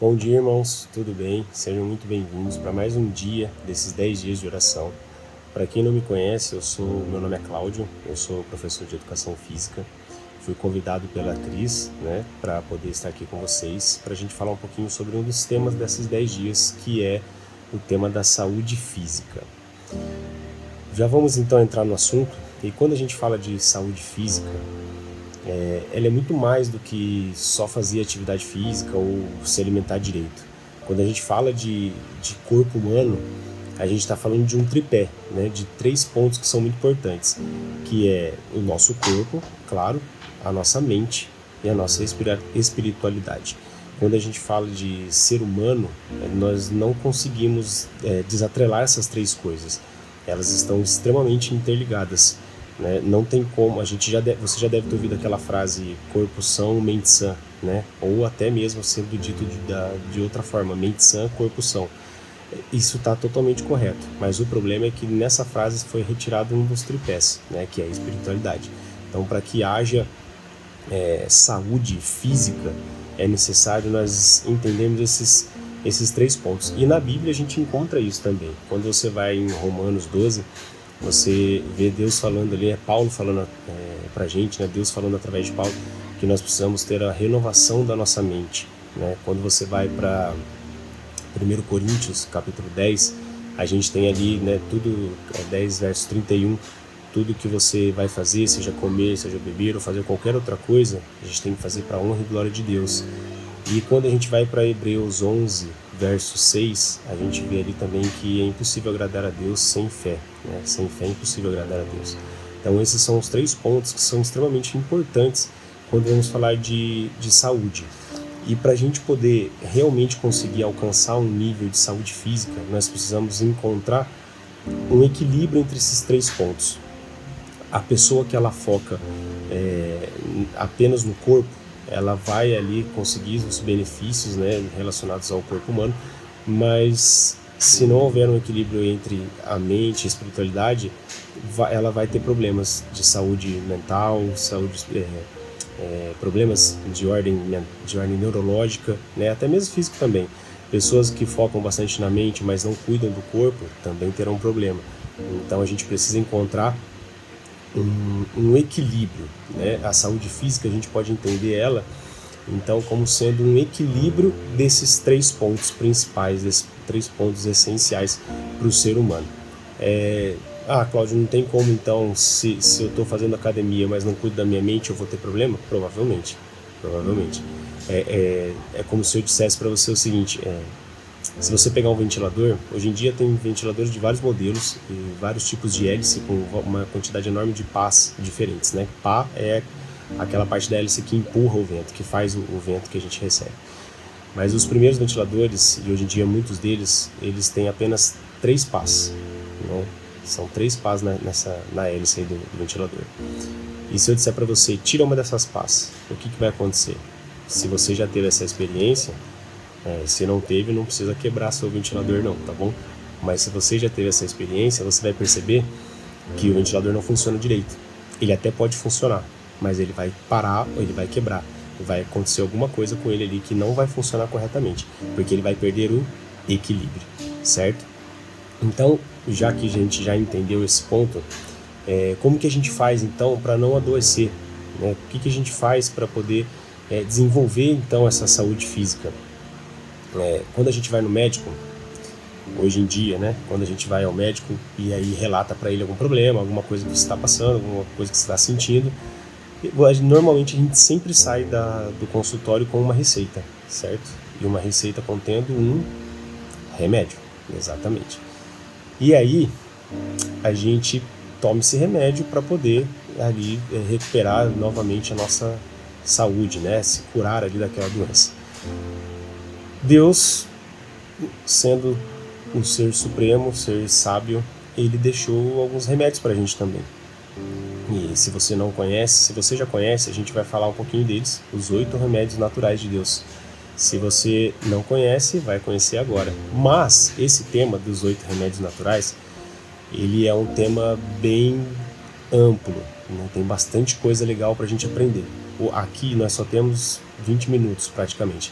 Bom dia, irmãos, tudo bem? Sejam muito bem-vindos para mais um dia desses 10 dias de oração. Para quem não me conhece, meu nome é Cláudio, eu sou professor de Educação Física. Fui convidado pela Cris, para poder estar aqui com vocês, para a gente falar um pouquinho sobre um dos temas desses 10 dias, que é o tema da saúde física. Já vamos então entrar no assunto, e quando a gente fala de saúde física, ela é muito mais do que só fazer atividade física ou se alimentar direito. Quando a gente fala de corpo humano, a gente está falando de um tripé, de 3 pontos que são muito importantes, que é o nosso corpo, claro, a nossa mente e a nossa espiritualidade. Quando a gente fala de ser humano, nós não conseguimos desatrelar essas 3 coisas. Elas estão extremamente interligadas. Não tem como, você já deve ter ouvido aquela frase corpo são, mente sã, ou até mesmo sendo dito de outra forma, mente sã, corpo são. Isso está totalmente correto, mas o problema é que nessa frase foi retirado um dos tripés, que é a espiritualidade. Então, para que haja saúde física, é necessário nós entendermos esses 3 pontos. E na Bíblia a gente encontra isso também. Quando você vai em Romanos 12, você vê Deus falando ali, Paulo falando pra gente, Deus falando através de Paulo, que nós precisamos ter a renovação da nossa mente. Quando você vai para 1 Coríntios, capítulo 10, a gente tem ali, tudo, 10 verso 31, tudo que você vai fazer, seja comer, seja beber ou fazer qualquer outra coisa, a gente tem que fazer para a honra e glória de Deus. E quando a gente vai para Hebreus 11, verso 6, a gente vê ali também que é impossível agradar a Deus sem fé. Sem fé é impossível agradar a Deus. Então esses são os 3 pontos que são extremamente importantes quando vamos falar de saúde. E para a gente poder realmente conseguir alcançar um nível de saúde física, nós precisamos encontrar um equilíbrio entre esses 3 pontos. A pessoa que ela foca apenas no corpo, ela vai ali conseguir os benefícios relacionados ao corpo humano, mas se não houver um equilíbrio entre a mente e a espiritualidade, ela vai ter problemas de saúde mental, problemas de ordem neurológica, até mesmo físico também. Pessoas que focam bastante na mente, mas não cuidam do corpo, também terão problema. Então a gente precisa encontrar um equilíbrio. A saúde física, a gente pode entender ela então como sendo um equilíbrio desses 3 pontos principais, desses 3 pontos essenciais para o ser humano. Cláudio, não tem como então, se eu estou fazendo academia, mas não cuido da minha mente, eu vou ter problema? Provavelmente. É como se eu dissesse para você o seguinte, se você pegar um ventilador, hoje em dia tem ventiladores de vários modelos e vários tipos de hélice com uma quantidade enorme de pás diferentes, Pá é aquela parte da hélice que empurra o vento, que faz o vento que a gente recebe. Mas os primeiros ventiladores, e hoje em dia muitos deles, eles têm apenas 3 pás, São 3 pás na hélice aí do ventilador. E se eu disser para você, tira uma dessas pás, o que vai acontecer? Se você já teve essa experiência, se não teve, não precisa quebrar seu ventilador não, tá bom? Mas se você já teve essa experiência, você vai perceber que o ventilador não funciona direito. Ele até pode funcionar, mas ele vai parar ou ele vai quebrar. Vai acontecer alguma coisa com ele ali que não vai funcionar corretamente, porque ele vai perder o equilíbrio, certo? Então, já que a gente já entendeu esse ponto, como que a gente faz então para não adoecer? O que a gente faz para poder desenvolver então essa saúde física? Quando a gente vai no médico, hoje em dia, quando a gente vai ao médico e aí relata para ele algum problema, alguma coisa que você está passando, alguma coisa que você está sentindo, normalmente a gente sempre sai do consultório com uma receita, certo? E uma receita contendo um remédio, exatamente. E aí a gente toma esse remédio para poder ali recuperar novamente a nossa saúde, se curar ali daquela doença. Deus, sendo um ser supremo, um ser sábio, ele deixou alguns remédios para a gente também. E se você não conhece, se você já conhece, a gente vai falar um pouquinho deles, os 8 remédios naturais de Deus. Se você não conhece, vai conhecer agora. Mas esse tema dos 8 remédios naturais, ele é um tema bem amplo, tem bastante coisa legal para a gente aprender. Aqui nós só temos 20 minutos praticamente,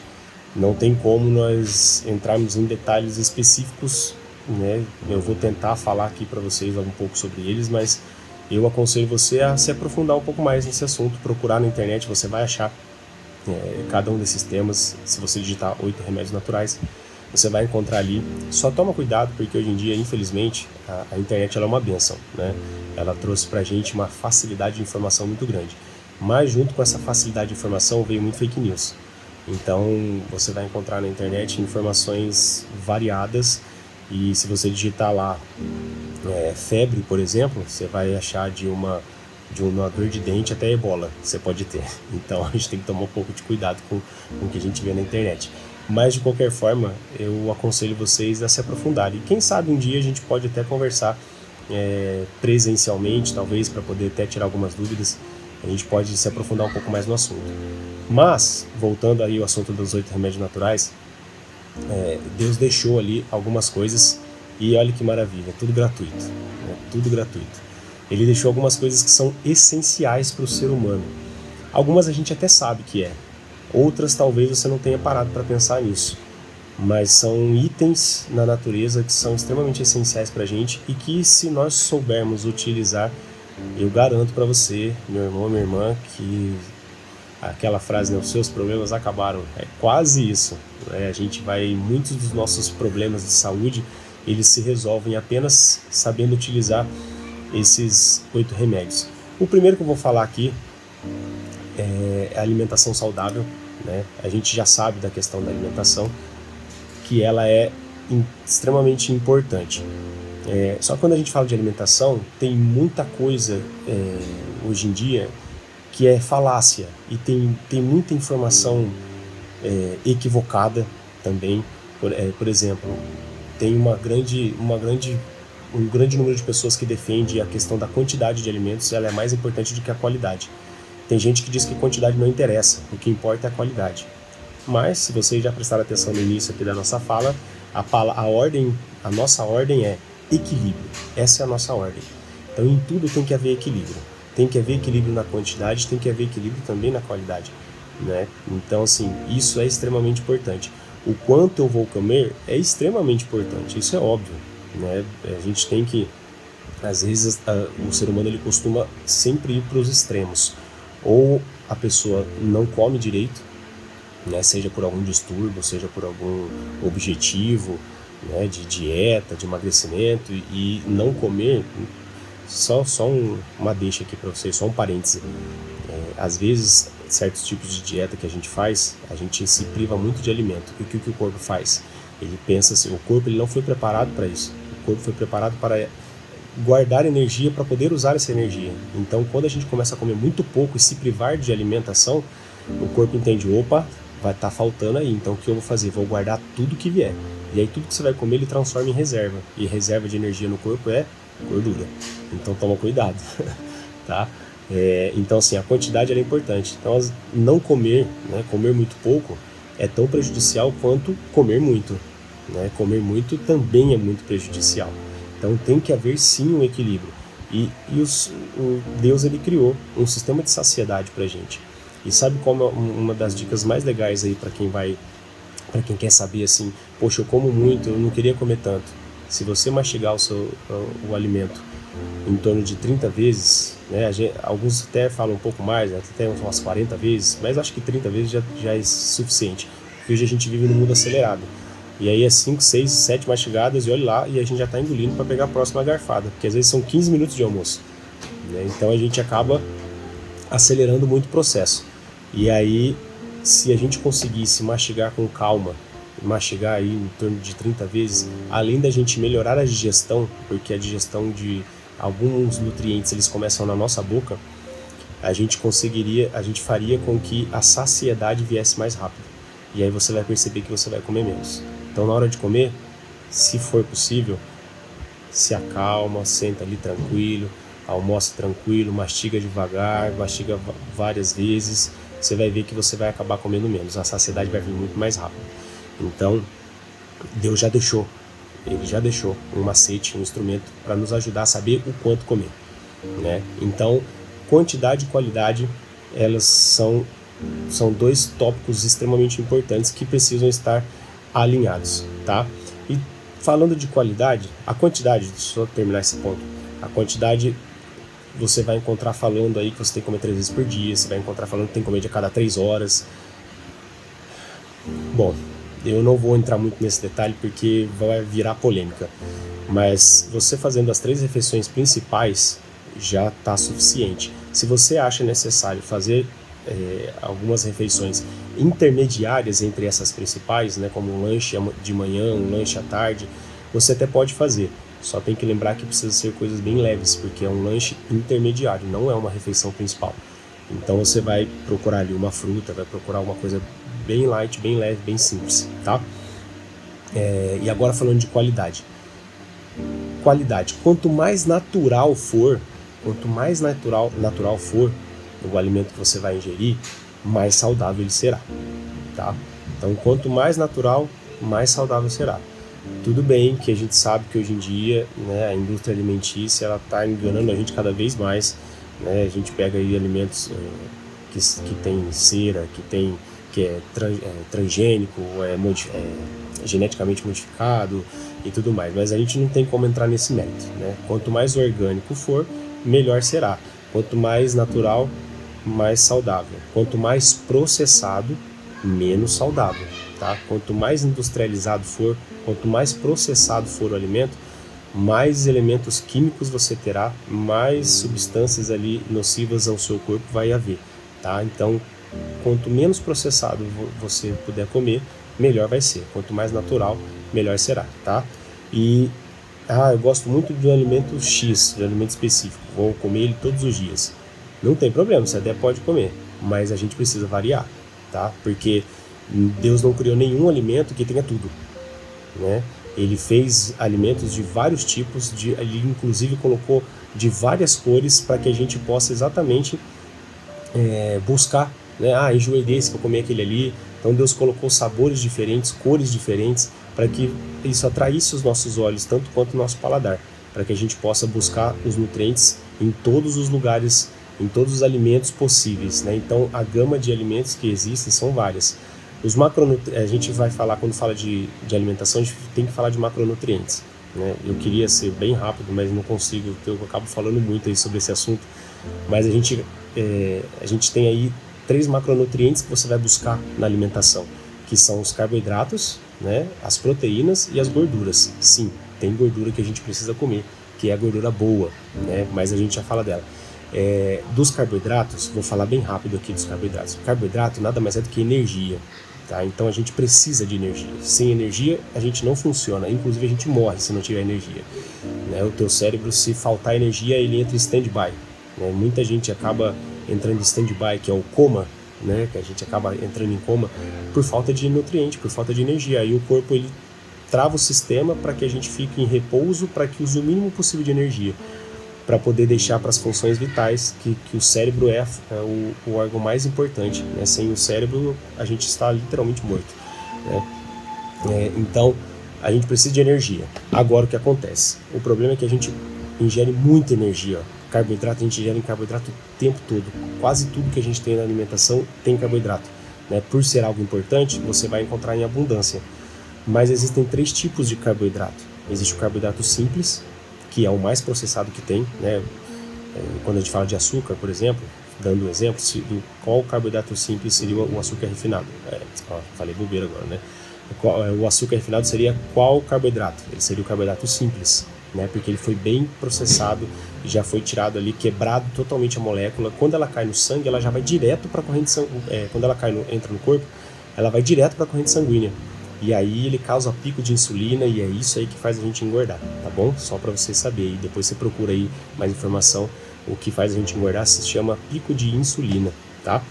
Não tem como nós entrarmos em detalhes específicos, né? Eu vou tentar falar aqui para vocês um pouco sobre eles, mas eu aconselho você a se aprofundar um pouco mais nesse assunto, procurar na internet, você vai achar cada um desses temas. Se você digitar 8 remédios naturais, você vai encontrar ali. Só toma cuidado, porque hoje em dia, infelizmente, a internet ela é uma bênção, né? Ela trouxe pra gente uma facilidade de informação muito grande, mas junto com essa facilidade de informação veio muito fake news. Então você vai encontrar na internet informações variadas, e se você digitar lá febre, por exemplo, você vai achar de uma dor de dente até ebola você pode ter. Então a gente tem que tomar um pouco de cuidado com o que a gente vê na internet. Mas de qualquer forma, eu aconselho vocês a se aprofundarem. E quem sabe um dia a gente pode até conversar presencialmente, talvez, para poder até tirar algumas dúvidas. A gente pode se aprofundar um pouco mais no assunto. Mas, voltando aí ao assunto dos 8 remédios naturais, Deus deixou ali algumas coisas, e olha que maravilha, tudo gratuito, né? Tudo gratuito. Ele deixou algumas coisas que são essenciais para o ser humano. Algumas a gente até sabe que outras talvez você não tenha parado para pensar nisso, mas são itens na natureza que são extremamente essenciais para a gente, e que, se nós soubermos utilizar, eu garanto para você, meu irmão, minha irmã, que aquela frase, né, os seus problemas acabaram, é quase isso, né? Muitos dos nossos problemas de saúde, eles se resolvem apenas sabendo utilizar esses 8 remédios. O primeiro que eu vou falar aqui é a alimentação saudável, né? A gente já sabe da questão da alimentação, que ela é extremamente importante. Só que quando a gente fala de alimentação, tem muita coisa hoje em dia que é falácia, e tem muita informação equivocada também. Por exemplo, tem um grande número de pessoas que defende a questão da quantidade de alimentos, ela é mais importante do que a qualidade. Tem gente que diz que quantidade não interessa, o que importa é a qualidade. Mas, se vocês já prestaram atenção no início aqui da nossa fala, a nossa ordem é equilíbrio. Essa é a nossa ordem. Então, em tudo tem que haver equilíbrio. Tem que haver equilíbrio na quantidade, tem que haver equilíbrio também na qualidade, né? Então, assim, isso é extremamente importante. O quanto eu vou comer é extremamente importante, isso é óbvio, né? A gente tem que, às vezes, o ser humano ele costuma sempre ir para os extremos. Ou a pessoa não come direito, né? Seja por algum distúrbio, seja por algum objetivo, né? De dieta, de emagrecimento, e não comer. Só uma deixa aqui para vocês, só um parêntese. Às vezes, certos tipos de dieta que a gente faz, a gente se priva muito de alimento. E o que o corpo faz? Ele pensa assim, o corpo ele não foi preparado para isso. O corpo foi preparado para guardar energia, para poder usar essa energia. Então, quando a gente começa a comer muito pouco e se privar de alimentação, o corpo entende, opa, vai estar faltando aí, então o que eu vou fazer? Vou guardar tudo que vier. E aí tudo que você vai comer, ele transforma em reserva. E reserva de energia no corpo é gordura. Então toma cuidado, tá? Então, assim, a quantidade é importante. Então, não comer, né, comer muito pouco é tão prejudicial quanto comer muito, né? Comer muito também é muito prejudicial. Então tem que haver sim um equilíbrio. E Deus ele criou um sistema de saciedade pra gente. E sabe qual é uma das dicas mais legais aí para quem quer saber assim, poxa, eu como muito, eu não queria comer tanto. Se você mastigar o alimento em torno de 30 vezes, né, alguns até falam um pouco mais, né, até umas 40 vezes, mas acho que 30 vezes já é suficiente, porque hoje a gente vive num mundo acelerado. E aí é 5, 6, 7 mastigadas e olha lá, e a gente já está engolindo para pegar a próxima garfada, porque às vezes são 15 minutos de almoço, né? Então a gente acaba acelerando muito o processo. E aí, se a gente conseguisse mastigar com calma, mastigar aí em torno de 30 vezes, além da gente melhorar a digestão, porque a digestão de alguns nutrientes eles começam na nossa boca, a gente faria com que a saciedade viesse mais rápido. E aí você vai perceber que você vai comer menos. Então, na hora de comer, se for possível, se acalma, senta ali tranquilo, almoça tranquilo, mastiga devagar, mastiga várias vezes, você vai ver que você vai acabar comendo menos, a saciedade vai vir muito mais rápido. Então, Deus Ele já deixou um macete, um instrumento para nos ajudar a saber o quanto comer, né? Então, quantidade e qualidade, elas são são dois tópicos extremamente importantes que precisam estar alinhados, tá? E falando de qualidade, a quantidade, deixa eu terminar esse ponto, a quantidade você vai encontrar falando aí que você tem que comer 3 vezes por dia, você vai encontrar falando que tem que comer a cada 3 horas. Bom, eu não vou entrar muito nesse detalhe porque vai virar polêmica, mas você fazendo as 3 refeições principais já está suficiente. Se você acha necessário fazer algumas refeições intermediárias entre essas principais, né, como um lanche de manhã, um lanche à tarde, você até pode fazer. Só tem que lembrar que precisa ser coisas bem leves, porque é um lanche intermediário, não é uma refeição principal. Então você vai procurar ali uma fruta, vai procurar uma coisa bem light, bem leve, bem simples, tá? E agora falando de qualidade. Qualidade, quanto mais natural for o alimento que você vai ingerir, mais saudável ele será, tá? Então quanto mais natural, mais saudável será. Tudo bem que a gente sabe que hoje em dia, né, a indústria alimentícia ela está enganando a gente cada vez mais, né? A gente pega aí alimentos que tem cera, que é transgênico, geneticamente modificado e tudo mais, mas a gente não tem como entrar nesse mérito, né? Quanto mais orgânico for, melhor será. Quanto mais natural, mais saudável. Quanto mais processado, menos saudável, tá? Quanto mais industrializado for, quanto mais processado for o alimento, mais elementos químicos você terá, mais substâncias ali nocivas ao seu corpo vai haver, tá? Então, quanto menos processado você puder comer, melhor vai ser. Quanto mais natural, melhor será, tá? E eu gosto muito de um alimento X, de um alimento específico, vou comer ele todos os dias. Não tem problema, você até pode comer, mas a gente precisa variar, tá? Porque Deus não criou nenhum alimento que tenha tudo, né? Ele fez alimentos de vários tipos, ele inclusive colocou de várias cores para que a gente possa exatamente buscar, né? Enjoei desse, vou comer aquele ali. Então Deus colocou sabores diferentes, cores diferentes, para que isso atraísse os nossos olhos, tanto quanto o nosso paladar, para que a gente possa buscar os nutrientes em todos os lugares, em todos os alimentos possíveis, né? Então a gama de alimentos que existem são várias. Os macronutrientes, a gente vai falar, quando fala de alimentação, a gente tem que falar de macronutrientes, né? Eu queria ser bem rápido, mas não consigo, eu acabo falando muito aí sobre esse assunto, mas a gente tem aí 3 macronutrientes que você vai buscar na alimentação, que são os carboidratos, né, as proteínas e as gorduras. Sim, tem gordura que a gente precisa comer, que é a gordura boa, né, mas a gente já fala dela. Dos carboidratos, vou falar bem rápido aqui dos carboidratos. O carboidrato nada mais é do que energia, tá? Então a gente precisa de energia. Sem energia a gente não funciona, inclusive a gente morre se não tiver energia, né? O teu cérebro, se faltar energia, ele entra em stand-by, né? Muita gente acaba entrando em stand-by, que é o coma, né? Que a gente acaba entrando em coma por falta de nutriente, por falta de energia. Aí o corpo ele trava o sistema para que a gente fique em repouso, para que use o mínimo possível de energia, para poder deixar para as funções vitais, que o cérebro é o órgão mais importante, né? Sem o cérebro a gente está literalmente morto, né? Então a gente precisa de energia. Agora o que acontece? O problema é que a gente ingere muita energia. Carboidrato, a gente ingere carboidrato o tempo todo. Quase tudo que a gente tem na alimentação tem carboidrato, né? Por ser algo importante, você vai encontrar em abundância. Mas existem 3 tipos de carboidrato. Existe o carboidrato simples, que é o mais processado que tem, né? Quando a gente fala de açúcar, por exemplo, dando um exemplo, qual carboidrato simples seria o açúcar refinado? Falei bobeira agora, né? O açúcar refinado seria qual carboidrato? Ele seria o carboidrato simples, né? Porque ele foi bem processado, já foi tirado ali, quebrado totalmente a molécula. Quando ela cai no sangue, ela já vai direto para a corrente sanguínea. Quando ela entra no corpo, ela vai direto para a corrente sanguínea. E aí ele causa pico de insulina e é isso aí que faz a gente engordar, tá bom? Só para você saber, e depois você procura aí mais informação. O que faz a gente engordar se chama pico de insulina, tá?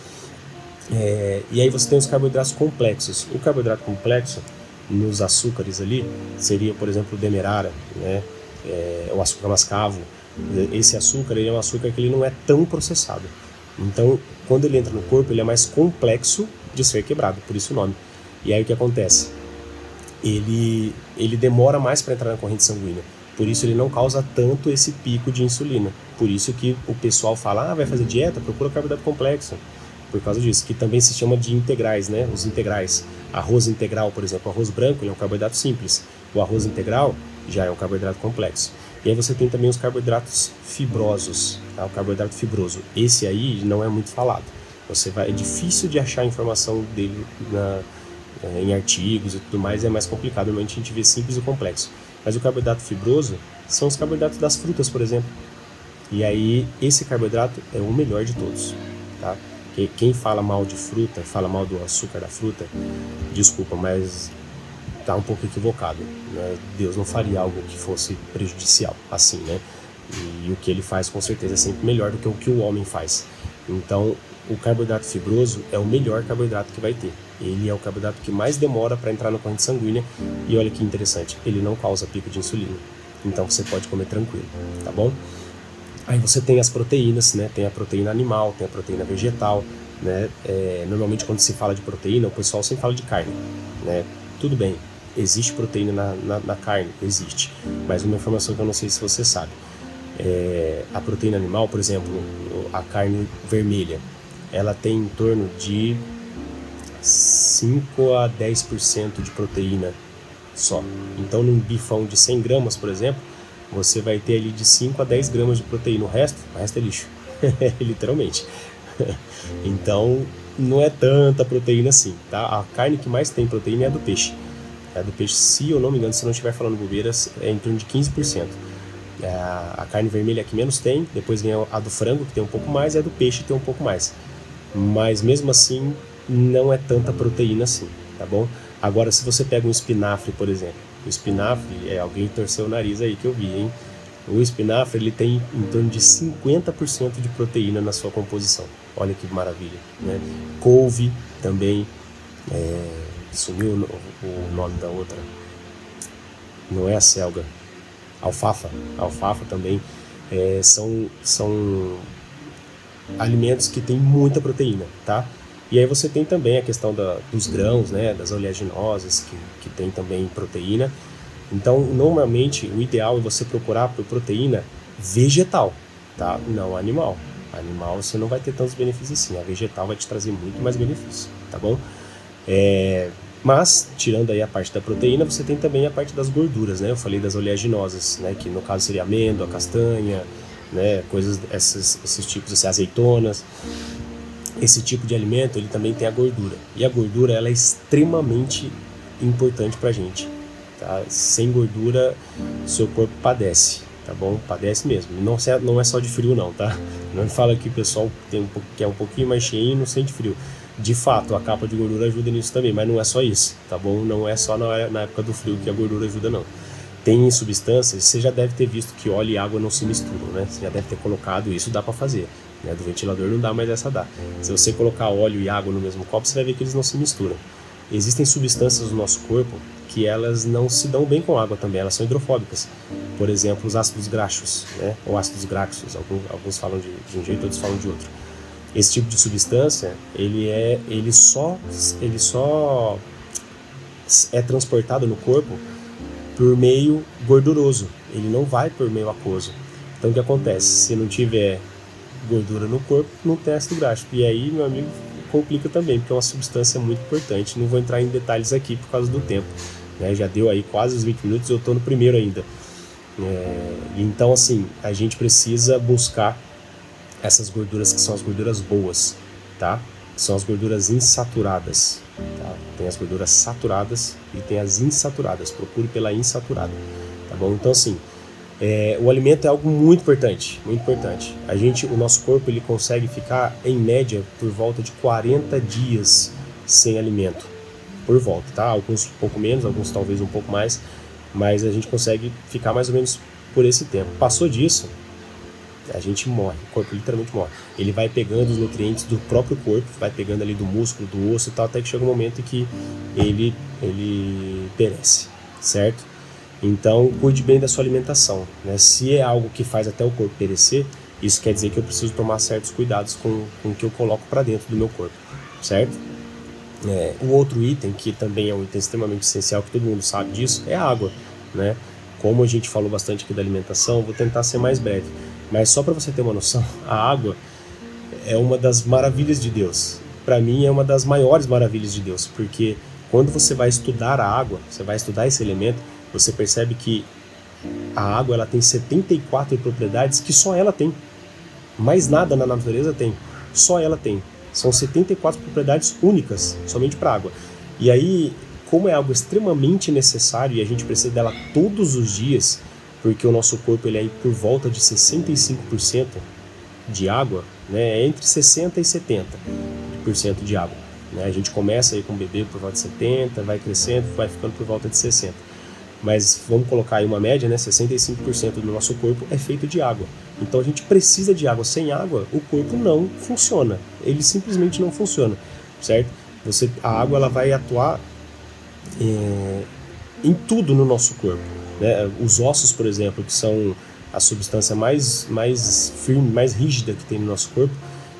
E aí você tem os carboidratos complexos. O carboidrato complexo, nos açúcares ali, seria, por exemplo, o demerara, né? O açúcar mascavo. Esse açúcar, ele é um açúcar que ele não é tão processado. Então, quando ele entra no corpo, ele é mais complexo de ser quebrado, por isso o nome. E aí o que acontece? Ele demora mais para entrar na corrente sanguínea, por isso ele não causa tanto esse pico de insulina. Por isso que o pessoal fala, vai fazer dieta, procura carboidrato complexo. por causa disso, que também se chama de integrais, né? Os integrais. Arroz integral, por exemplo, o arroz branco ele é um carboidrato simples. O arroz integral já é um carboidrato complexo. E aí você tem também os carboidratos fibrosos, tá? O carboidrato fibroso. Esse aí não é muito falado. É difícil de achar informação dele em artigos e tudo mais, é mais complicado. Normalmente a gente vê simples e complexo. Mas o carboidrato fibroso são os carboidratos das frutas, por exemplo. E aí esse carboidrato é o melhor de todos, tá? Quem fala mal de fruta, fala mal do açúcar da fruta, desculpa, mas tá um pouco equivocado, né? Deus não faria algo que fosse prejudicial assim, né? E o que ele faz com certeza é sempre melhor do que o que o homem faz. Então o carboidrato fibroso é o melhor carboidrato que vai ter. Ele é o carboidrato que mais demora para entrar na corrente sanguínea e olha que interessante, ele não causa pico de insulina. Então você pode comer tranquilo, tá bom? Aí você tem as proteínas, né? Tem a proteína animal, tem a proteína vegetal, né? Normalmente quando se fala de proteína, o pessoal sempre fala de carne, né? Tudo bem, existe proteína na carne, existe. Mas uma informação que eu não sei se você sabe. A proteína animal, por exemplo, a carne vermelha, ela tem em torno de 5 a 10% de proteína só. Então num bifão de 100 gramas, por exemplo, você vai ter ali de 5 a 10 gramas de proteína. O resto é lixo, literalmente. Então, não é tanta proteína assim, tá? A carne que mais tem proteína é a do peixe. A do peixe, se eu não me engano, se eu não estiver falando bobeiras, é em torno de 15%. A carne vermelha é a que menos tem, depois vem a do frango, que tem um pouco mais, e a do peixe, que tem um pouco mais. Mas, mesmo assim, não é tanta proteína assim, tá bom? Agora, se você pega um espinafre, por exemplo, o espinafre, alguém torceu o nariz aí que eu vi, hein? O espinafre, ele tem em torno de 50% de proteína na sua composição. Olha que maravilha, né? Couve também, sumiu o nome da outra, não é a selga, alfafa também, são alimentos que têm muita proteína, tá? E aí você tem também a questão dos grãos, né, das oleaginosas, que tem também proteína. Então, normalmente, o ideal é você procurar por proteína vegetal, tá? Não animal. Animal você não vai ter tantos benefícios assim. A vegetal vai te trazer muito mais benefícios, tá bom? Mas, tirando aí a parte da proteína, você tem também a parte das gorduras, né? Eu falei das oleaginosas, né? Que no caso seria amêndoa, castanha, né? Coisas, esses tipos, assim, azeitonas. Esse tipo de alimento, ele também tem a gordura. E a gordura, ela é extremamente importante pra gente, tá? Sem gordura, seu corpo padece, tá bom? Padece mesmo. E não é só de frio não, tá? Não me fala que o pessoal que é um pouquinho mais cheinho e não sente frio. De fato, a capa de gordura ajuda nisso também, mas não é só isso, tá bom? Não é só na época do frio que a gordura ajuda, não. Tem substâncias, você já deve ter visto que óleo e água não se misturam, né? Você já deve ter colocado isso, dá pra fazer. Né? Do ventilador não dá, mas essa dá. Se você colocar óleo e água no mesmo copo, você vai ver que eles não se misturam. Existem substâncias no nosso corpo que elas não se dão bem com água também, elas são hidrofóbicas. Por exemplo, os ácidos graxos, né? Ou ácidos graxos, alguns falam de um jeito, outros falam de outro. Esse tipo de substância, ele só é transportado no corpo por meio gorduroso, ele não vai por meio aquoso. Então o que acontece? Se não tiver gordura no corpo, não tem ácido graxo. E aí, meu amigo, complica também, porque é uma substância muito importante. Não vou entrar em detalhes aqui por causa do tempo, né? Já deu aí quase os 20 minutos, eu estou no primeiro ainda. Então, assim, a gente precisa buscar essas gorduras que são as gorduras boas, tá? Que são as gorduras insaturadas, tá? Tem as gorduras saturadas e tem as insaturadas. Procure pela insaturada, tá bom? Então, assim, o alimento é algo muito importante, muito importante. O nosso corpo, ele consegue ficar, em média, por volta de 40 dias sem alimento, por volta, tá? Alguns um pouco menos, alguns talvez um pouco mais, mas a gente consegue ficar mais ou menos por esse tempo. Passou disso, a gente morre, o corpo literalmente morre. Ele vai pegando os nutrientes do próprio corpo, vai pegando ali do músculo, do osso e tal, até que chega um momento em que ele perece, certo? Então, cuide bem da sua alimentação, né? Se é algo que faz até o corpo perecer, isso quer dizer que eu preciso tomar certos cuidados com o que eu coloco para dentro do meu corpo, certo? O outro item, que também é um item extremamente essencial, que todo mundo sabe disso, é a água, né? Como a gente falou bastante aqui da alimentação, vou tentar ser mais breve, mas só para você ter uma noção, a água, é uma das maravilhas de Deus. Para mim é uma das maiores maravilhas de Deus, porque quando você vai estudar a água, você vai estudar esse elemento, você percebe que a água ela tem 74 propriedades que só ela tem. Mais nada na natureza tem, só ela tem. São 74 propriedades únicas, somente para a água. E aí, como é algo extremamente necessário e a gente precisa dela todos os dias, porque o nosso corpo ele é aí por volta de 65% de água, né, entre 60% e 70% de água. Né? A gente começa aí com o bebê por volta de 70%, vai crescendo, vai ficando por volta de 60%. Mas vamos colocar aí uma média, né? 65% do nosso corpo é feito de água. Então a gente precisa de água. Sem água, o corpo não funciona. Ele simplesmente não funciona, certo? A água ela vai atuar em tudo no nosso corpo. Né? Os ossos, por exemplo, que são a substância mais firme, mais rígida que tem no nosso corpo,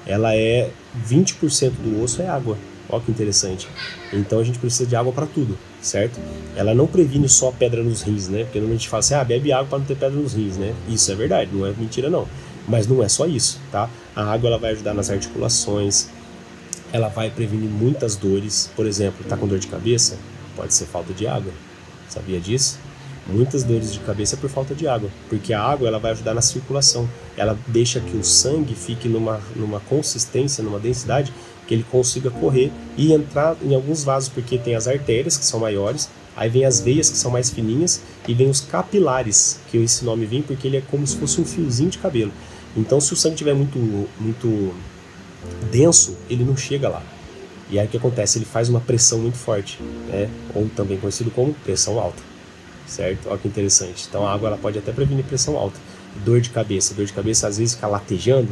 ela é 20% do osso é água. Olha que interessante. Então a gente precisa de água para tudo, certo? Ela não previne só pedra nos rins, né? Porque normalmente a gente fala assim, bebe água para não ter pedra nos rins, né? Isso é verdade, não é mentira não. Mas não é só isso, tá? A água ela vai ajudar nas articulações, ela vai prevenir muitas dores. Por exemplo, tá com dor de cabeça? Pode ser falta de água. Sabia disso? Muitas dores de cabeça é por falta de água, porque a água ela vai ajudar na circulação. Ela deixa que o sangue fique numa consistência, numa densidade, que ele consiga correr e entrar em alguns vasos, porque tem as artérias, que são maiores, aí vem as veias, que são mais fininhas, e vem os capilares, que esse nome vem porque ele é como se fosse um fiozinho de cabelo. Então, se o sangue estiver muito denso, ele não chega lá. E aí o que acontece? Ele faz uma pressão muito forte, né? Ou também conhecido como pressão alta, certo? Olha que interessante. Então a água ela pode até prevenir pressão alta. Dor de cabeça às vezes fica latejando.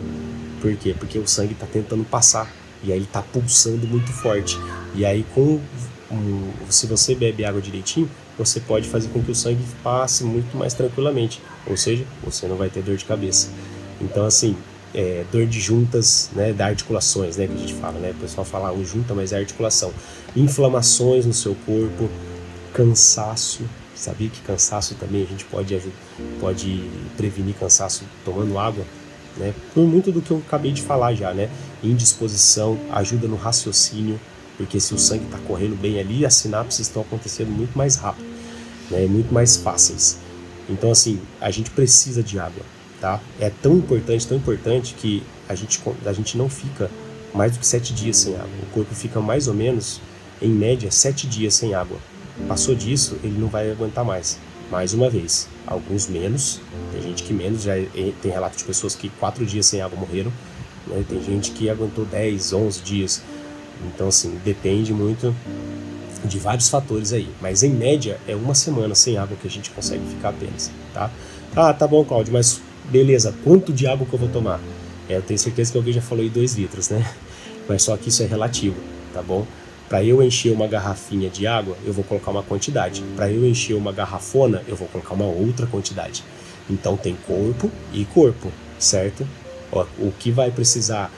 Por quê? Porque o sangue está tentando passar e aí ele está pulsando muito forte. E aí se você bebe água direitinho, você pode fazer com que o sangue passe muito mais tranquilamente. Ou seja, você não vai ter dor de cabeça. Então assim, dor de juntas, né, da articulações, né, que a gente fala, né? O pessoal fala junta, mas é articulação. Inflamações no seu corpo, cansaço. Sabia que cansaço também a gente pode prevenir cansaço tomando água, né? Por muito do que eu acabei de falar já, né? Indisposição, ajuda no raciocínio, porque se o sangue está correndo bem ali, as sinapses estão acontecendo muito mais rápido, né? Muito mais fáceis. Então assim, a gente precisa de água, tá? É tão importante que a gente não fica mais do que 7 dias sem água. O corpo fica mais ou menos, em média, 7 dias sem água. Passou disso, ele não vai aguentar mais. Mais uma vez, alguns menos, tem gente que menos, já tem relato de pessoas que 4 dias sem água morreram, né? Tem gente que aguentou 10, 11 dias. Então assim, depende muito de vários fatores aí, mas em média é 1 semana sem água que a gente consegue ficar apenas, tá? Tá bom, Cláudio, mas beleza, quanto de água que eu vou tomar? Eu tenho certeza que alguém já falou aí 2 litros, né? Mas só que isso é relativo, tá bom? Para eu encher uma garrafinha de água, eu vou colocar uma quantidade. Para eu encher uma garrafona, eu vou colocar uma outra quantidade. Então tem corpo e corpo, certo? O que vai precisar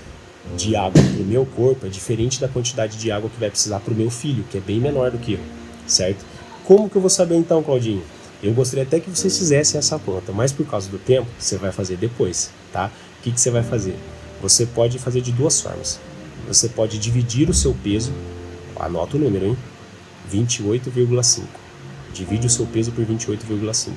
de água para o meu corpo é diferente da quantidade de água que vai precisar para o meu filho, que é bem menor do que eu, certo? Como que eu vou saber então, Claudinho? Eu gostaria até que vocês fizessem essa conta, mas por causa do tempo, você vai fazer depois, tá? O que você vai fazer? Você pode fazer de 2 formas. Você pode dividir o seu peso, anota o número, hein? 28,5. Divide o seu peso por 28,5.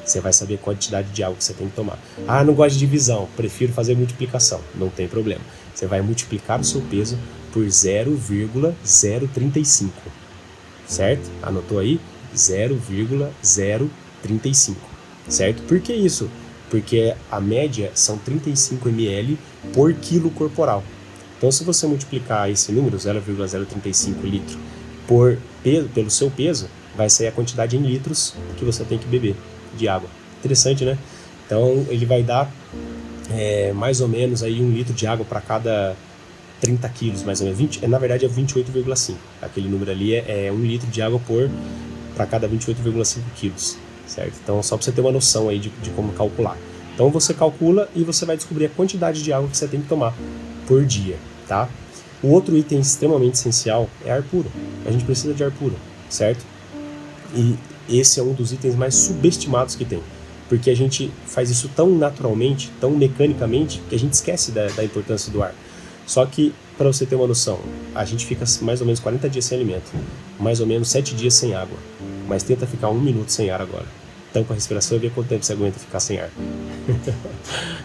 Você vai saber a quantidade de água que você tem que tomar. Não gosto de divisão, prefiro fazer multiplicação. Não tem problema. Você vai multiplicar o seu peso por 0,035. Certo? Anotou aí? 0,035. Certo? Por que isso? Porque a média são 35 ml por quilo corporal. Então, se você multiplicar esse número, 0,035 litro, pelo seu peso, vai sair a quantidade em litros que você tem que beber de água. Interessante, né? Então, ele vai dar mais ou menos aí 1 litro de água para cada 30 quilos, mais ou menos. Na verdade, é 28,5. Aquele número ali é 1 litro de água para cada 28,5 quilos, certo? Então, só para você ter uma noção aí de como calcular. Então, você calcula e você vai descobrir a quantidade de água que você tem que tomar por dia, tá? O outro item extremamente essencial é ar puro. A gente precisa de ar puro, certo? E esse é um dos itens mais subestimados que tem, porque a gente faz isso tão naturalmente, tão mecanicamente, que a gente esquece da importância do ar. Só que, para você ter uma noção, a gente fica mais ou menos 40 dias sem alimento, mais ou menos 7 dias sem água, mas tenta ficar 1 minuto sem ar agora. Tampa a respiração e vê quanto tempo você aguenta ficar sem ar.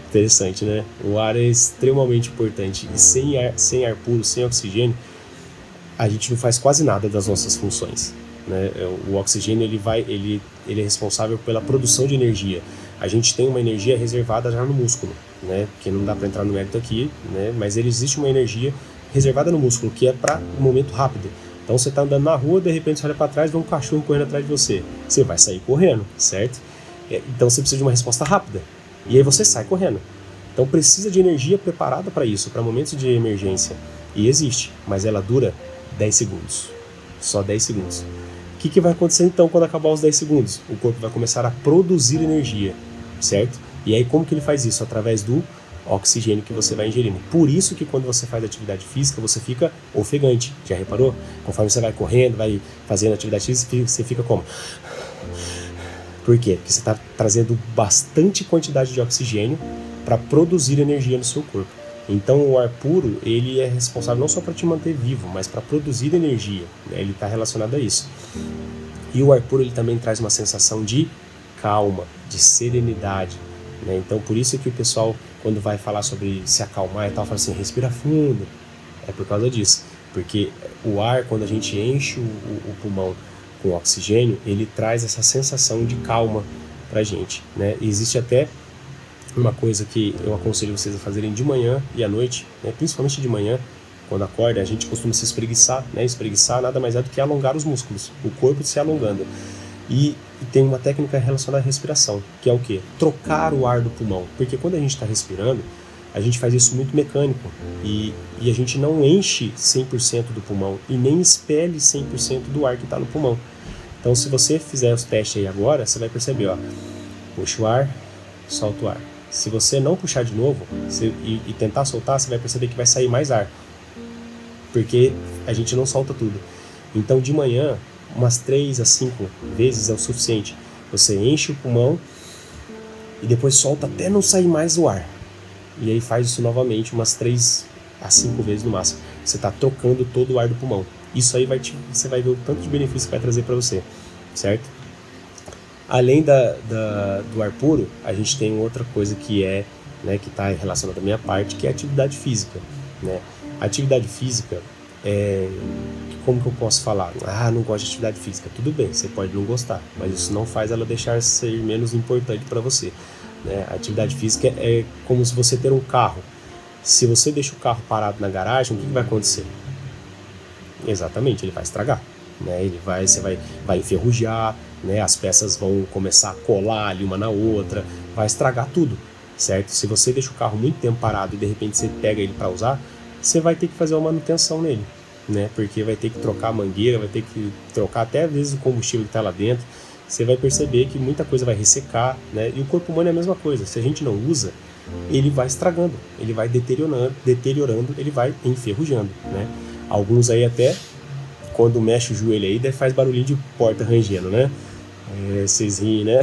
Interessante, né? O ar é extremamente importante, e sem ar puro, sem oxigênio, a gente não faz quase nada das nossas funções, né? O oxigênio ele é responsável pela produção de energia. A gente tem uma energia reservada já no músculo, né? Que não dá para entrar no mérito aqui, né? Mas existe uma energia reservada no músculo que é para um momento rápido. Então você está andando na rua, de repente você olha para trás e vê um cachorro correndo atrás de você. Você vai sair correndo, certo? Então você precisa de uma resposta rápida. E aí você sai correndo. Então precisa de energia preparada para isso, para momentos de emergência. E existe, mas ela dura 10 segundos. Só 10 segundos. O que vai acontecer então quando acabar os 10 segundos? O corpo vai começar a produzir energia, certo? E aí como que ele faz isso? Através do oxigênio que você vai ingerindo. Por isso que quando você faz atividade física, você fica ofegante. Já reparou? Conforme você vai correndo, vai fazendo atividade física, você fica como? Por quê? Porque você está trazendo bastante quantidade de oxigênio para produzir energia no seu corpo. Então o ar puro, ele é responsável não só para te manter vivo, mas para produzir energia, né? Ele está relacionado a isso. E o ar puro, ele também traz uma sensação de calma, de serenidade, né? Então por isso que o pessoal, quando vai falar sobre se acalmar e tal, fala assim, respira fundo. É por causa disso. Porque o ar, quando a gente enche o pulmão com oxigênio, ele traz essa sensação de calma pra gente, né? E existe até uma coisa que eu aconselho vocês a fazerem de manhã e à noite, né? Principalmente de manhã, quando acorda, a gente costuma se espreguiçar, né? Espreguiçar nada mais é do que alongar os músculos, o corpo se alongando. E tem uma técnica relacionada à respiração, que é o quê? Trocar o ar do pulmão. Porque quando a gente está respirando, a gente faz isso muito mecânico e a gente não enche 100% do pulmão e nem expele 100% do ar que está no pulmão. Então, se você fizer os testes aí agora, você vai perceber, ó, puxa o ar, solta o ar. Se você não puxar de novo e tentar soltar, você vai perceber que vai sair mais ar, porque a gente não solta tudo. Então, de manhã, umas 3 a 5 vezes é o suficiente. Você enche o pulmão e depois solta até não sair mais o ar. E aí faz isso novamente umas 3 a 5 vezes no máximo. Você está trocando todo o ar do pulmão. Isso aí você vai ver o tanto de benefício que vai trazer para você, certo? Além do ar puro, a gente tem outra coisa que né, que está relacionada à minha parte, que é a atividade física, né? A atividade física, como que eu posso falar? Ah, não gosto de atividade física. Tudo bem, você pode não gostar, mas isso não faz ela deixar ser menos importante para você, né? A atividade física é como se você ter um carro. Se você deixa o carro parado na garagem, o que vai acontecer? Exatamente, ele vai estragar, né? Você vai enferrujar, né? As peças vão começar a colar ali uma na outra, vai estragar tudo, certo? Se você deixa o carro muito tempo parado e de repente você pega ele para usar, você vai ter que fazer uma manutenção nele, né? Porque vai ter que trocar a mangueira, vai ter que trocar até às vezes o combustível que está lá dentro. Você vai perceber que muita coisa vai ressecar, né? E o corpo humano é a mesma coisa. Se a gente não usa, ele vai estragando, ele vai deteriorando, ele vai enferrujando, né? Alguns aí até, quando mexe o joelho aí, faz barulhinho de porta rangendo, né? Vocês riem, né?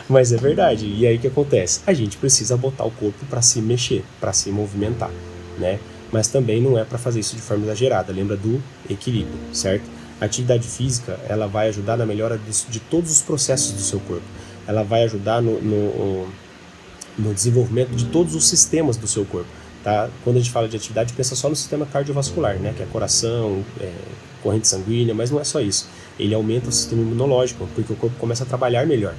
Mas é verdade. E aí o que acontece? A gente precisa botar o corpo para se mexer, para se movimentar, né? Mas também não é para fazer isso de forma exagerada. Lembra do equilíbrio, certo? A atividade física, ela vai ajudar na melhora de todos os processos do seu corpo. Ela vai ajudar no desenvolvimento de todos os sistemas do seu corpo, tá? Quando a gente fala de atividade, pensa só no sistema cardiovascular, né? Que é coração, corrente sanguínea, mas não é só isso. Ele aumenta o sistema imunológico, porque o corpo começa a trabalhar melhor,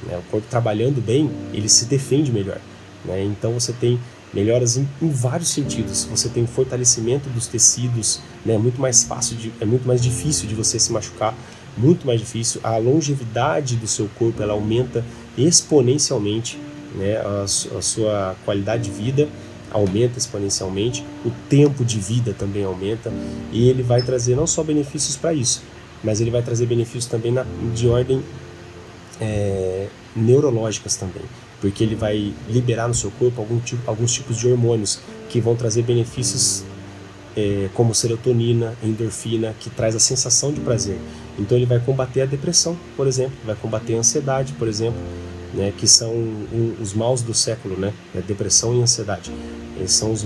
né? O corpo trabalhando bem, ele se defende melhor, né? Então você tem melhoras em vários sentidos. Você tem fortalecimento dos tecidos, né? É muito mais difícil de você se machucar, muito mais difícil. A longevidade do seu corpo, ela aumenta exponencialmente, né? A sua qualidade de vida aumenta exponencialmente, o tempo de vida também aumenta, e ele vai trazer não só benefícios para isso, mas ele vai trazer benefícios também de ordem neurológicas também, porque ele vai liberar no seu corpo alguns tipos de hormônios que vão trazer benefícios como serotonina, endorfina, que traz a sensação de prazer. Então ele vai combater a depressão, por exemplo, vai combater a ansiedade, por exemplo, né, que são os maus do século, né, a depressão e a ansiedade. Esses são os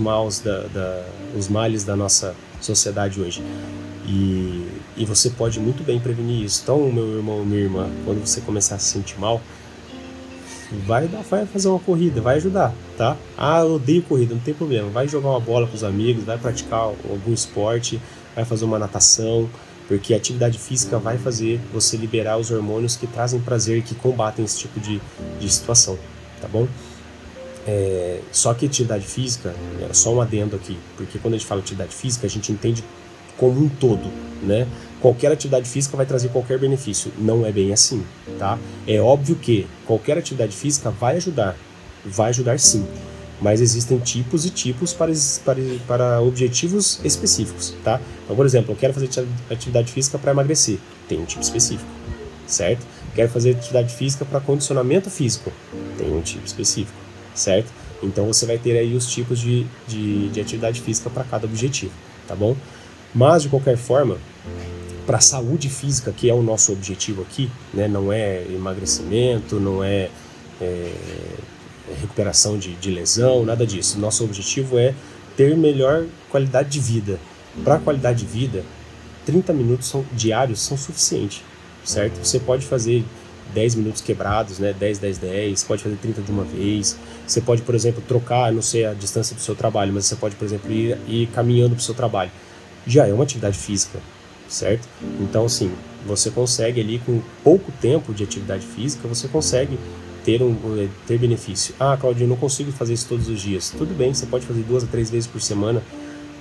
os males da nossa sociedade hoje. E você pode muito bem prevenir isso. Então, meu irmão, minha irmã, quando você começar a se sentir mal, vai fazer uma corrida, vai ajudar, tá? Ah, eu odeio corrida, não tem problema. Vai jogar uma bola com os amigos, vai praticar algum esporte, vai fazer uma natação, porque a atividade física vai fazer você liberar os hormônios que trazem prazer, que combatem esse tipo de situação, tá bom? Só que atividade física, só um adendo aqui, porque quando a gente fala atividade física, a gente entende como um todo, né? Qualquer atividade física vai trazer qualquer benefício. Não é bem assim, tá? É óbvio que qualquer atividade física vai ajudar sim, mas existem tipos e tipos para objetivos específicos, tá? Então, por exemplo, eu quero fazer atividade física para emagrecer, tem um tipo específico, certo? Quero fazer atividade física para condicionamento físico, tem um tipo específico, certo? Então você vai ter aí os tipos de atividade física para cada objetivo, tá bom? Mas, de qualquer forma, para a saúde física, que é o nosso objetivo aqui, né, não é emagrecimento, não é recuperação de lesão, nada disso. Nosso objetivo é ter melhor qualidade de vida. Para a qualidade de vida, 30 minutos diários são suficientes, certo? Você pode fazer 10 minutos quebrados, né? 10, 10, 10, pode fazer 30 de uma vez. Você pode, por exemplo, trocar, não sei a distância do seu trabalho, mas você pode, por exemplo, ir caminhando para o seu trabalho. Já é uma atividade física, certo? Então, assim, você consegue ali com pouco tempo de atividade física, você consegue ter benefício. Ah, Claudio, eu não consigo fazer isso todos os dias. Tudo bem, você pode fazer 2 a 3 vezes por semana,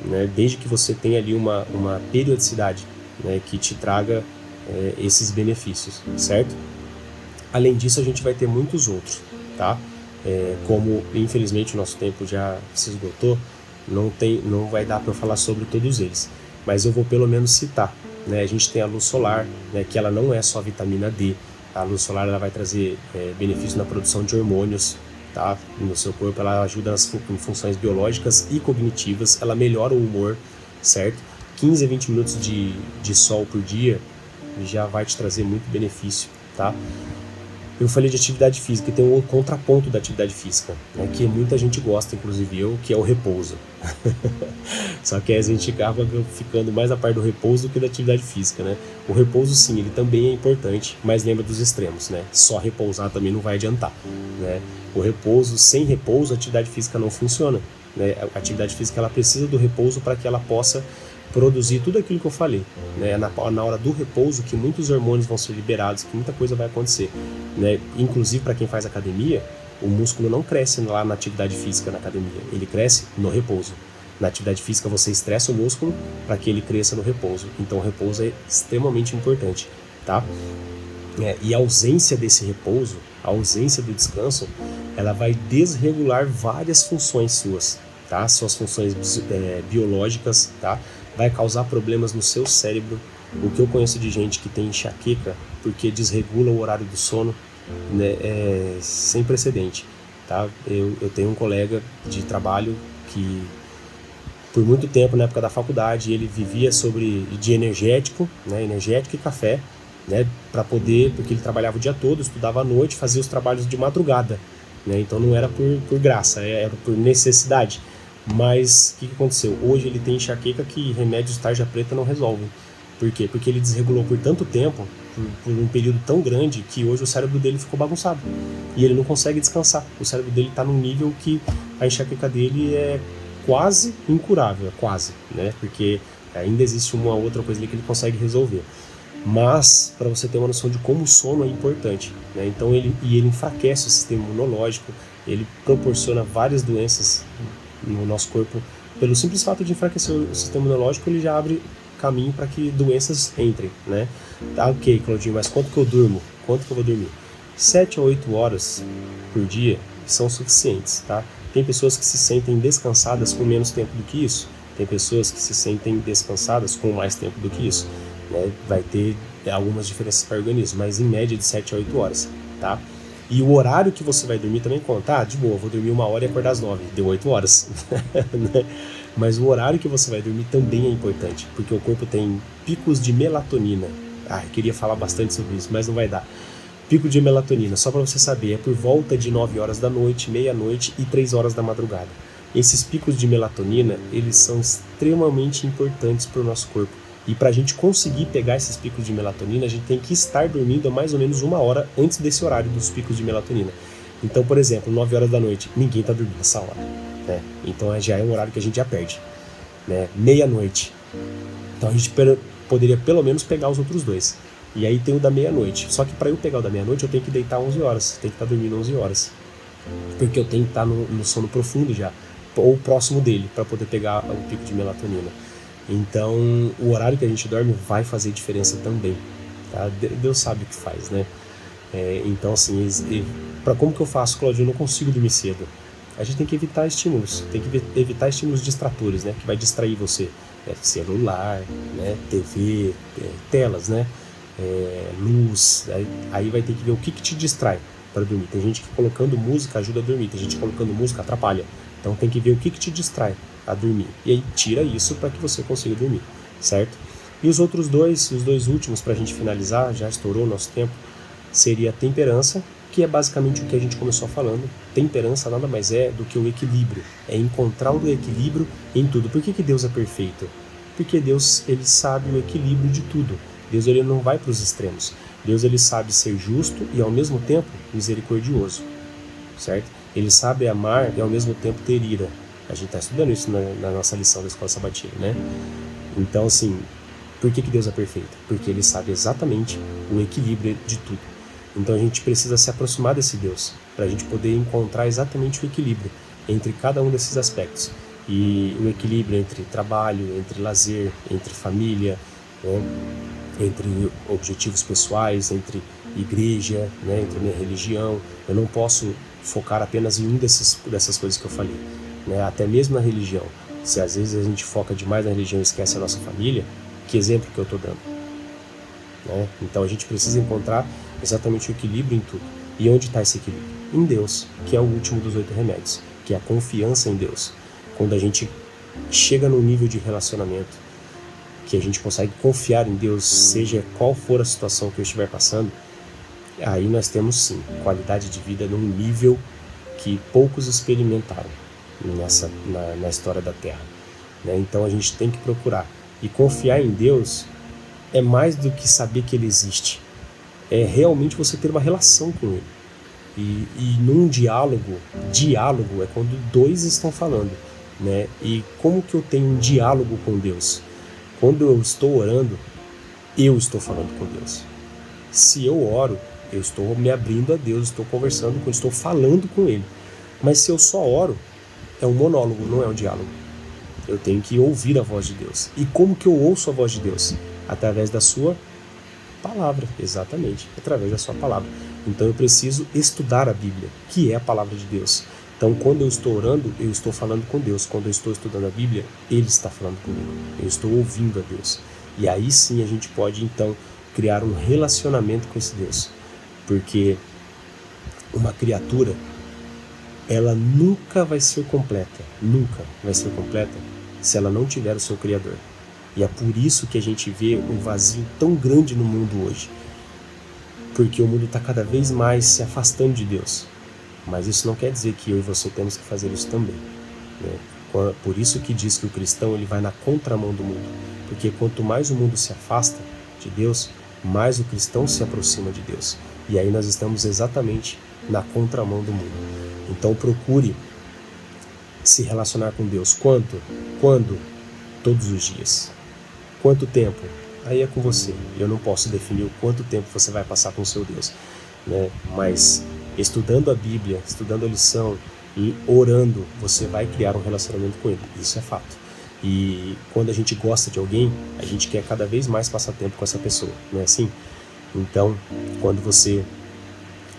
né? Desde que você tenha ali uma periodicidade, né, que te traga esses benefícios, certo? Além disso, a gente vai ter muitos outros, tá? Como, infelizmente, o nosso tempo já se esgotou, não vai dar para eu falar sobre todos eles, mas eu vou pelo menos citar, né? A gente tem a luz solar, né, que ela não é só vitamina D. A luz solar ela vai trazer benefício na produção de hormônios, tá? No seu corpo, ela ajuda em funções biológicas e cognitivas, ela melhora o humor, certo? 15 a 20 minutos de sol por dia já vai te trazer muito benefício, tá? Eu falei de atividade física e tem um contraponto da atividade física, né, que muita gente gosta, inclusive eu, que é o repouso. Só que a gente acaba ficando mais na parte do repouso do que da atividade física, né? O repouso, sim, ele também é importante, mas lembra dos extremos, né? Só repousar também não vai adiantar, né? O repouso, sem repouso, a atividade física não funciona, né? A atividade física ela precisa do repouso para que ela possa produzir tudo aquilo que eu falei, né? Na hora do repouso que muitos hormônios vão ser liberados, que muita coisa vai acontecer, né? Inclusive para quem faz academia, o músculo não cresce lá na atividade física na academia, ele cresce no repouso. Na atividade física você estressa o músculo para que ele cresça no repouso, então o repouso é extremamente importante, tá? E a ausência desse repouso, a ausência do descanso, ela vai desregular várias funções suas, tá? Suas funções biológicas, tá? Vai causar problemas no seu cérebro. O que eu conheço de gente que tem enxaqueca porque desregula o horário do sono, né, é sem precedente, tá? Eu tenho um colega de trabalho que por muito tempo, na época da faculdade, ele vivia de energético, né, energético e café, né, porque ele trabalhava o dia todo, estudava à noite, fazia os trabalhos de madrugada, né, então não era por graça, era por necessidade. Mas o que aconteceu? Hoje ele tem enxaqueca que remédios tarja preta não resolvem. Por quê? Porque ele desregulou por tanto tempo, por um período tão grande, que hoje o cérebro dele ficou bagunçado. E ele não consegue descansar. O cérebro dele está num nível que a enxaqueca dele é quase incurável, quase, né? Porque ainda existe uma outra coisa ali que ele consegue resolver. Mas, para você ter uma noção de como o sono é importante, né? Então ele enfraquece o sistema imunológico, ele proporciona várias doenças no nosso corpo. Pelo simples fato de enfraquecer o sistema imunológico, ele já abre caminho para que doenças entrem, né? Tá, ok, Claudinho, mas quanto que eu durmo? Quanto que eu vou dormir? 7 a 8 horas por dia são suficientes, tá? Tem pessoas que se sentem descansadas com menos tempo do que isso, tem pessoas que se sentem descansadas com mais tempo do que isso, né? Vai ter algumas diferenças para o organismo, mas em média de 7 a 8 horas, tá? E o horário que você vai dormir também conta. De boa, vou dormir 1 hora e acordar às 9, deu 8 horas. Né? Mas o horário que você vai dormir também é importante, porque o corpo tem picos de melatonina. Eu queria falar bastante sobre isso, mas não vai dar. Pico de melatonina, só para você saber, é por volta de 9 horas da noite, meia-noite e 3 horas da madrugada. Esses picos de melatonina, eles são extremamente importantes para o nosso corpo. E para a gente conseguir pegar esses picos de melatonina, a gente tem que estar dormindo a mais ou menos 1 hora antes desse horário dos picos de melatonina. Então, por exemplo, 9 horas da noite, ninguém está dormindo nessa hora, né? Então já é um horário que a gente já perde, né? Meia-noite. Então a gente poderia pelo menos pegar os outros dois. E aí tem o da meia-noite. Só que para eu pegar o da meia-noite, eu tenho que deitar 11 horas. Tenho que estar dormindo 11 horas. Porque eu tenho que estar no sono profundo já, ou próximo dele, para poder pegar o pico de melatonina. Então, o horário que a gente dorme vai fazer diferença também, tá? Deus sabe o que faz, né? Então, assim, para como que eu faço, Claudio? Eu não consigo dormir cedo. A gente tem que evitar estímulos, tem que evitar estímulos distratores, né? Que vai distrair você. Celular, né? TV, telas, né? Luz. Aí vai ter que ver o que te distrai para dormir. Tem gente que colocando música ajuda a dormir, tem gente que colocando música atrapalha. Então tem que ver o que te distrai a dormir. E aí tira isso para que você consiga dormir, certo? E os dois últimos para a gente finalizar, já estourou o nosso tempo, seria a temperança, que é basicamente o que a gente começou falando. Temperança nada mais é do que o equilíbrio. É encontrar o equilíbrio em tudo. Por que Deus é perfeito? Porque Deus, ele sabe o equilíbrio de tudo. Deus, ele não vai para os extremos. Deus, ele sabe ser justo e ao mesmo tempo misericordioso, certo? Ele sabe amar e ao mesmo tempo ter ira. A gente está estudando isso na nossa lição da Escola Sabatina, né? Então, assim, por que Deus é perfeito? Porque ele sabe exatamente o equilíbrio de tudo. Então a gente precisa se aproximar desse Deus, para a gente poder encontrar exatamente o equilíbrio entre cada um desses aspectos. E o equilíbrio entre trabalho, entre lazer, entre família, né? Entre objetivos pessoais, entre igreja, né? Entre minha religião. Eu não posso focar apenas em dessas coisas que eu falei, né? Até mesmo na religião. Se às vezes a gente foca demais na religião e esquece a nossa família, que exemplo que eu estou dando? Né? Então a gente precisa encontrar exatamente o equilíbrio em tudo. E onde está esse equilíbrio? Em Deus, que é o último dos 8 remédios, que é a confiança em Deus. Quando a gente chega num nível de relacionamento que a gente consegue confiar em Deus, seja qual for a situação que eu estiver passando, aí nós temos sim qualidade de vida num nível que poucos experimentaram na história da Terra, né? Então a gente tem que procurar. E confiar em Deus é mais do que saber que Ele existe. É realmente você ter uma relação com Ele. E num diálogo é quando dois estão falando, né? E como que eu tenho um diálogo com Deus? Quando eu estou orando, eu estou falando com Deus. Se eu oro, eu estou me abrindo a Deus, estou conversando com Ele, estou falando com Ele. Mas se eu só oro, é um monólogo, não é um diálogo. Eu tenho que ouvir a voz de Deus. E como que eu ouço a voz de Deus? Através da sua palavra, exatamente, através da sua palavra. Então eu preciso estudar a Bíblia, que é a palavra de Deus. Então quando eu estou orando, eu estou falando com Deus. Quando eu estou estudando a Bíblia, Ele está falando comigo. Eu estou ouvindo a Deus. E aí sim a gente pode então criar um relacionamento com esse Deus. Porque uma criatura, ela nunca vai ser completa, se ela não tiver o seu Criador. E é por isso que a gente vê um vazio tão grande no mundo hoje. Porque o mundo está cada vez mais se afastando de Deus. Mas isso não quer dizer que eu e você temos que fazer isso também, né? Por isso que diz que o cristão ele vai na contramão do mundo. Porque quanto mais o mundo se afasta de Deus, mais o cristão se aproxima de Deus. E aí nós estamos exatamente na contramão do mundo. Então procure se relacionar com Deus. Quando? Todos os dias. Quanto tempo? Aí é com você. Eu não posso definir o quanto tempo você vai passar com o seu Deus, né? Mas estudando a Bíblia, estudando a lição e orando, você vai criar um relacionamento com Ele. Isso é fato. E quando a gente gosta de alguém, a gente quer cada vez mais passar tempo com essa pessoa, não é assim? Então, quando você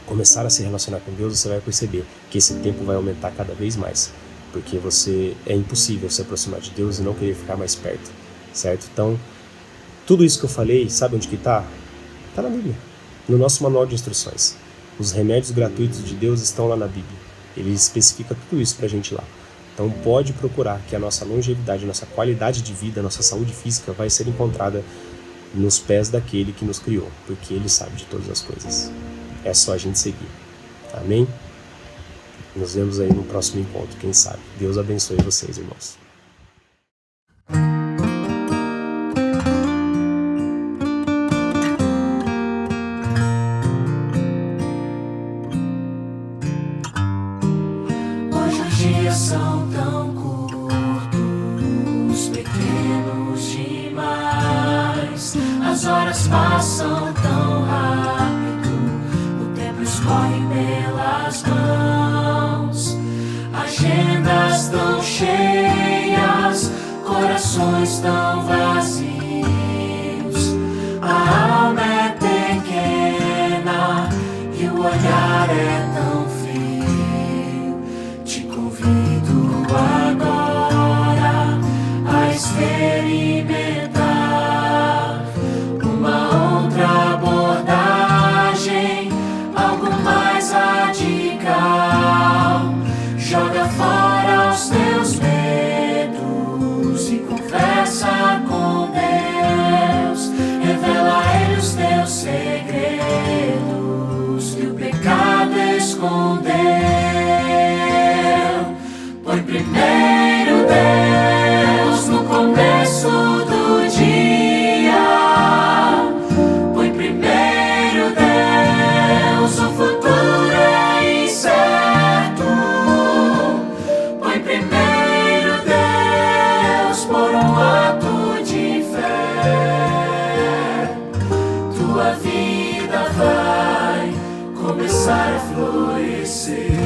começar a se relacionar com Deus, você vai perceber que esse tempo vai aumentar cada vez mais. Porque é impossível se aproximar de Deus e não querer ficar mais perto, certo? Então, tudo isso que eu falei, sabe onde que está? Está na Bíblia, no nosso manual de instruções. Os remédios gratuitos de Deus estão lá na Bíblia. Ele especifica tudo isso pra gente lá. Então pode procurar que a nossa longevidade, a nossa qualidade de vida, a nossa saúde física vai ser encontrada nos pés daquele que nos criou, porque Ele sabe de todas as coisas. É só a gente seguir. Amém? Nos vemos aí no próximo encontro, quem sabe. Deus abençoe vocês, irmãos. Hoje os dias são tão curtos, pequenos demais. As horas passam tão rápido, o tempo escorre pelas mãos. Agendas tão cheias, corações tão vazios. A alma é pequena e o olhar é tão frio. Te convido agora a experimentar uma outra abordagem, algo mais radical. Joga fora os teus medos e conversa com Deus. Revela a Ele os teus segredos que o pecado escondeu. Põe primeiro Deus no começo do dia. Põe primeiro Deus, o futuro é incerto. Põe primeiro Deus por um ato de fé. Tua vida vai começar a florescer.